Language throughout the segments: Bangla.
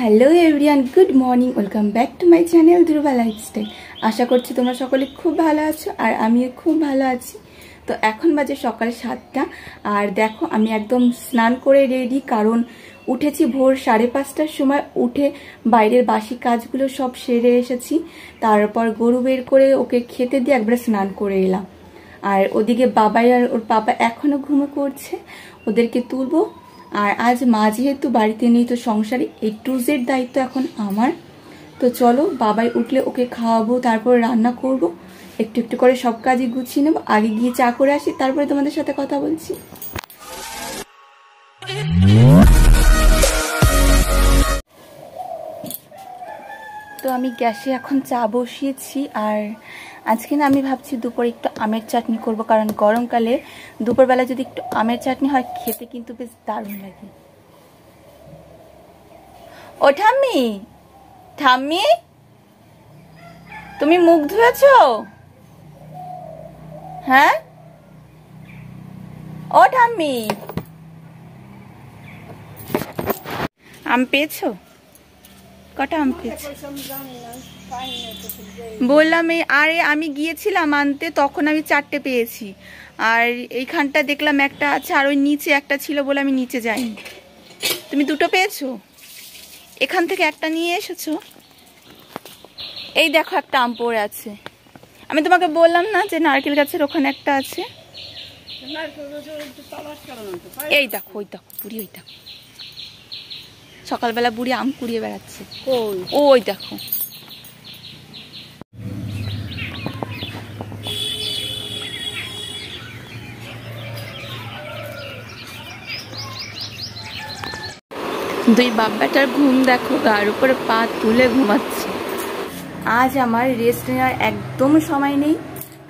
Hello everyone, good morning, welcome back to my channel Dhruba lifestyle. আশা করছি তোমরা সকলে খুব ভালো আছো আর আমিও খুব ভালো আছি। তো এখন বাজে সকাল 7টা আর দেখো আমি একদম স্নান করে রেডি, কারণ উঠেছি ভোর 5:30টার সময়। উঠে বাইরের বাসি কাজগুলো সব সেরে এসেছি, তারপর গরু বের করে ওকে খেতে দিয়ে একবার স্নান করে এলাম। আর ওদিকে বাবাই আর ওর পাপা এখনো ঘুমো করছে, ওদেরকে তুলবো। আর আজ মা যেহেতু বাড়িতে নেই, তো সংসারে A to Z দায়িত্ব এখন আমার। তো চলো, বাবাই উঠলে ওকে খাওয়াবো, তারপর রান্না করব, একটু একটু করে সব কাজই গুছিয়ে নেবো। আগে গিয়ে চা করে আসি, তারপরে তোমাদের সাথে কথা বলছি। তো আমি গ্যাসে এখন চা বসিয়েছি, আর আজকে না আমি ভাবছি দুপুরে একটু আমের চাটনি করব, কারণ গরমকালে দুপুরবেলা যদি একটু আমের চাটনি হয় খেতে কিন্তু বেশ দারুণ লাগে। ও ঠাম্মি, ঠাম্মি তুমি মুখ ধুয়েছো? হ্যাঁ, ও ঠাম্মি আম পেয়েছো? কটা আম পেয়েছো? বললাম আরে আমি গিয়েছিলাম আনতে, তখন আমি 4টে পেয়েছি, আর এইখানটা দেখলাম একটা আছে, আর ওই নিচে একটা ছিল বলে আমি নিচে যাইনি। তুমি 2টো পেয়েছো? এখান থেকে একটা নিয়ে এসেছো। এই দেখো একটা আম পড়ে আছে। আমি তোমাকে বললাম না যে নারকেল গাছের ওখানে একটা আছে। এই দেখো, ওই দেখো বুড়ি, ওই দেখো সকালবেলা বুড়ি আম কুড়িয়ে বেড়াচ্ছে। ওই দেখো। দুই বাব্বাটার ঘুম দেখো, গার উপরে পা তুলে ঘুমাচ্ছে। আজ আমার রেস্ট নেওয়ার একদম সময় নেই,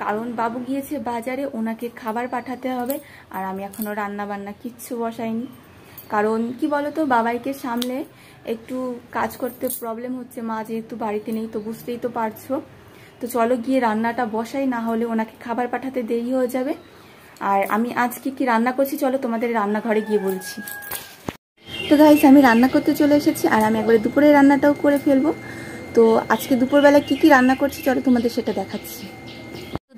কারণ বাবু গিয়েছে বাজারে, ওনাকে খাবার পাঠাতে হবে। আর আমি এখনো রান্না বান্না কিচ্ছু বসাইনি, কারণ কি বলতো, বাবাইকে সামলে একটু কাজ করতে প্রবলেম হচ্ছে। মা যেহেতু বাড়িতে নেই, তো বুঝতেই তো পারছো। তো চলো গিয়ে রান্নাটা বসাই, না হলে ওনাকে খাবার পাঠাতে দেরি হয়ে যাবে। আর আমি আজকে কি রান্না করছি চলো তোমাদের রান্নাঘরে গিয়ে বলছি। তো গাইস, আমি রান্না করতে চলে এসেছি, আর আমি একবারে দুপুরে রান্নাটাও করে ফেলবো। তো আজকে দুপুরবেলা কি রান্না করছি চলো তোমাদের সেটা দেখাচ্ছি।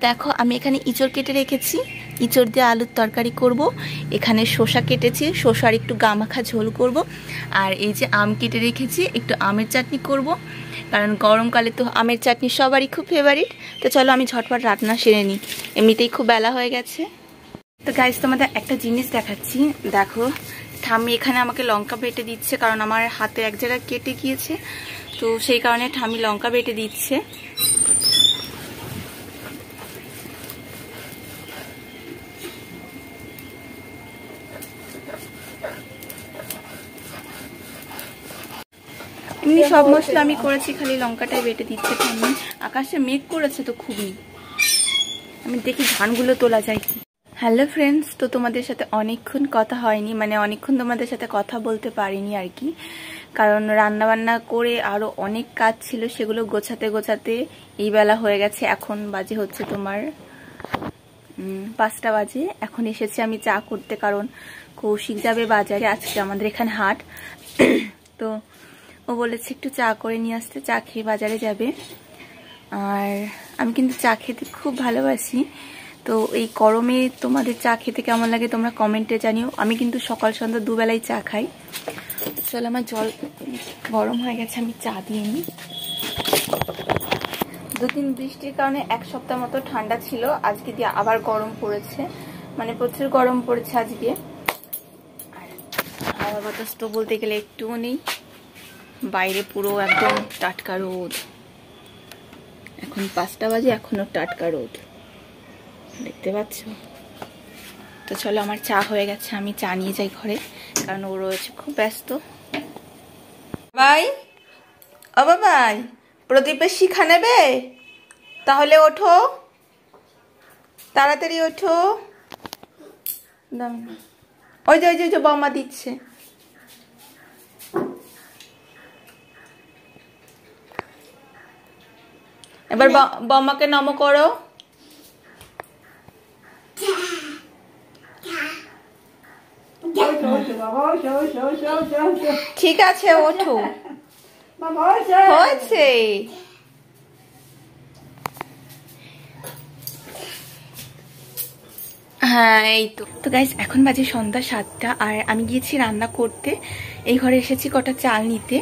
দেখো আমি এখানে ইঁচড় কেটে রেখেছি, ইঁচড় দিয়ে আলুর তরকারি করব। এখানে শসা কেটেছি, শসার একটু গামাখা ঝোল করব। আর এই যে আম কেটে রেখেছি, একটু আমের চাটনি করব, কারণ গরমকালে তো আমের চাটনি সবারই খুব ফেভারিট। তো চলো আমি ঝটপট রান্না সেরে নিই, এমনিতেই খুব বেলা হয়ে গেছে। তো গাইস, তোমাদের একটা জিনিস দেখাচ্ছি। দেখো ঠাম্মি এখানে আমাকে লঙ্কা বেটে দিচ্ছে, কারণ আমার হাতে এক জায়গায় কেটে গিয়েছে, তো সেই কারণে ঠাম্মি লঙ্কা বেটে দিচ্ছে। এমনি সব মশলা আমি করেছি, খালি লঙ্কাটাই বেটে দিচ্ছে ঠাম্মি। আকাশে মেঘ করেছে তো খুবই, আমি দেখি ধানগুলো তোলা যায় কি। হ্যালো ফ্রেন্ডস, তো তোমাদের সাথে অনেকক্ষণ কথা হয়নি, মানে অনেকক্ষণ তোমাদের সাথে কথা বলতে পারিনি আর কি, কারণ রান্না বান্না করে আরো অনেক কাজ ছিল, সেগুলো গোছাতে গোছাতে এই বেলা হয়ে গেছে। এখন বাজে হচ্ছে তোমার 5টা বাজে। এখন এসেছি আমি চা করতে, কারণ কৌশিক যাবে বাজারে, আজকে আমাদের এখানে হাট। তো ও বলেছে একটু চা করে নিয়ে আসতে, চা খেয়ে বাজারে যাবে। আর আমি কিন্তু চা খেতে খুব ভালোবাসি। তো এই গরমে তোমাদের চা খেতে কেমন লাগে তোমরা কমেন্টে জানিও। আমি কিন্তু সকাল সন্ধ্যা দুবেলাই চা খাই। চলো, আমার জল গরম হয়ে গেছে, আমি চা দিয়ে নিই। 2-3 বৃষ্টির কারণে 1 সপ্তাহ মতো ঠান্ডা ছিল, আজকে দিয়ে আবার গরম পড়েছে, মানে প্রচুর গরম পড়েছে আজকে। আর হাওয়া বাতাস তো বলতে গেলে একটুও নেই, বাইরে পুরো একদম টাটকা রোদ। এখন 5টা বাজে, এখনো টাটকা রোদ, দেখতে পাচ্ছ। তো চলো, আমার চা হয়ে গেছে, আমি চা নিয়ে যাই ঘরে, কারণ ও রয়েছে খুব ব্যস্ত। বাবাই, ও বাবাই, প্রদীপের শিখা নেবে? তাহলে ওঠো, তাড়াতাড়ি ওঠো। ওই যে ওই যে বৌমা দিচ্ছে। এবার বৌমাকে নম করো। ঠিক আছে, ওঠো। হয়েছে। হ্যাঁ এই তো গাইস এখন বাজে সন্ধ্যা 7টা আর আমি গিয়েছি রান্না করতে। এই ঘরে এসেছি কটা চাল নিতে।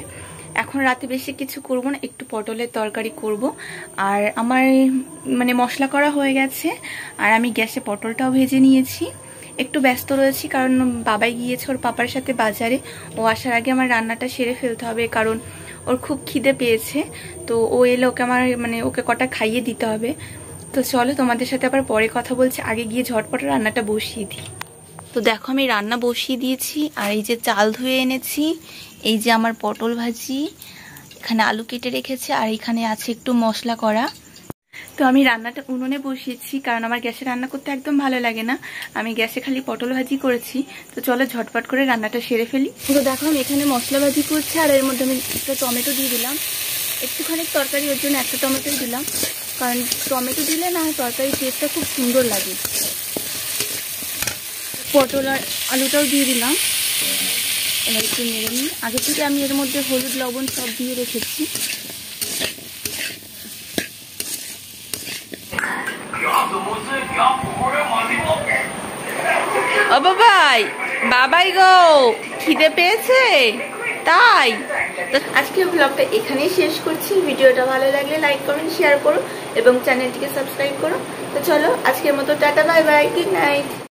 এখন রাতে বেশি কিছু করব না, একটু পটলের তরকারি করব। আর আমার মানে মশলা করা হয়ে গেছে আর আমি গ্যাসে পটলটাও ভেজে নিয়েছি। একটু ব্যস্ত রয়েছি কারণ বাবাই গিয়েছে ওর পাপার সাথে বাজারে। ও আসার আগে আমার রান্নাটা সেরে ফেলতে হবে কারণ ওর খুব খিদে পেয়েছে। তো ও এলে ওকে আমার মানে ওকে কটা খাইয়ে দিতে হবে। তো চলো তোমাদের সাথে আবার পরে কথা বলছি, আগে গিয়ে ঝটপট রান্নাটা বসিয়ে দিই। তো দেখো আমি রান্না বসিয়ে দিয়েছি আর এই যে চাল ধুয়ে এনেছি, এই যে আমার পটল ভাজি, এখানে আলু কেটে রেখেছে আর এখানে আছে একটু মশলা করা। তো আমি রান্নাটা উনুনে বসিয়েছি কারণ আমার গ্যাসে রান্না করতে একদম ভালো লাগে না। আমি গ্যাসে খালি পটল ভাজি করেছি। তো চলো ঝটপট করে রান্নাটা সেরে ফেলি। তো দেখো আমি এখানে মশলা ভাজি করছি আর এর মধ্যে আমি একটা টমেটো দিয়ে দিলাম। একটুখানি তরকারি ওর জন্য একটা টমেটোই দিলাম কারণ টমেটো দিলে না তরকারির টেস্টটা খুব সুন্দর লাগে। পটল আর আলুটাও দিয়ে দিলাম। এবার একটু নেড়ে নিই। আগে থেকে আমি এর মধ্যে হলুদ লবণ সব দিয়ে রেখেছি। ও বাবাই, বাবাই গো খিদে পেয়েছে তাই। তো আজকের ব্লগটা এখানেই শেষ করছি। ভিডিওটা ভালো লাগলে লাইক কমেন্ট শেয়ার করো এবং চ্যানেলটিকে সাবস্ক্রাইব করো। তো চলো আজকের মতো tata, bye bye, good night.